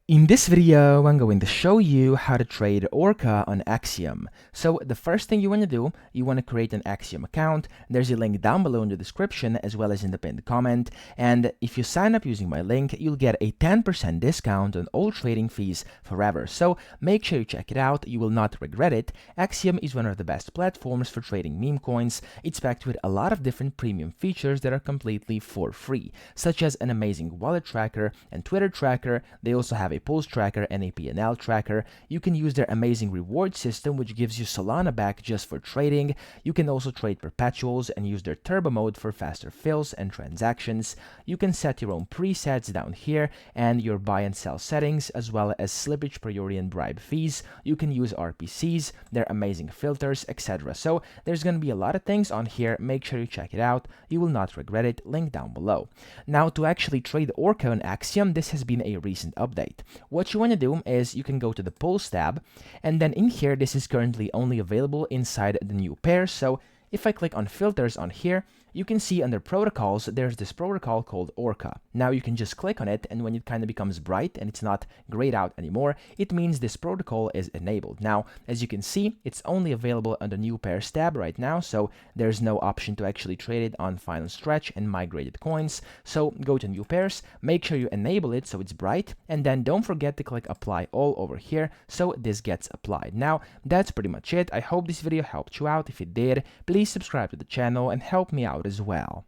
In this video, I'm going to show you how to trade ORCA on Axiom. So the first thing you want to do, you want to create an Axiom account. There's a link down below in the description as well as in the pinned comment. And if you sign up using my link, you'll get a 10% discount on all trading fees forever. So make sure you check it out. You will not regret it. Axiom is one of the best platforms for trading meme coins. It's packed with a lot of different premium features that are completely for free, such as an amazing wallet tracker and Twitter tracker. They also have a pulse tracker and a P&L tracker. You can use their amazing reward system, which gives you Solana back just for trading. You can also trade perpetuals and use their turbo mode for faster fills and transactions. You can set your own presets down here and your buy and sell settings, as well as slippage, priority, and bribe fees. You can use RPCs, their amazing filters, etc. So there's going to be a lot of things on here. Make sure you check it out. You will not regret it. Link down below. Now, to actually trade ORCA on Axiom, this has been a recent update. What you want to do is you can go to the Pulse tab, and then in here, this is currently only available inside the new pairs. So if I click on filters on here, you can see under protocols, there's this protocol called ORCA. Now you can just click on it, and when it kind of becomes bright and it's not grayed out anymore, it means this protocol is enabled. Now, as you can see, it's only available on the new pairs tab right now, so there's no option to actually trade it on final stretch and migrated coins. So go to new pairs, make sure you enable it so it's bright, and then don't forget to click apply all over here so this gets applied. Now, that's pretty much it. I hope this video helped you out. If it did, please subscribe to the channel and help me out as well.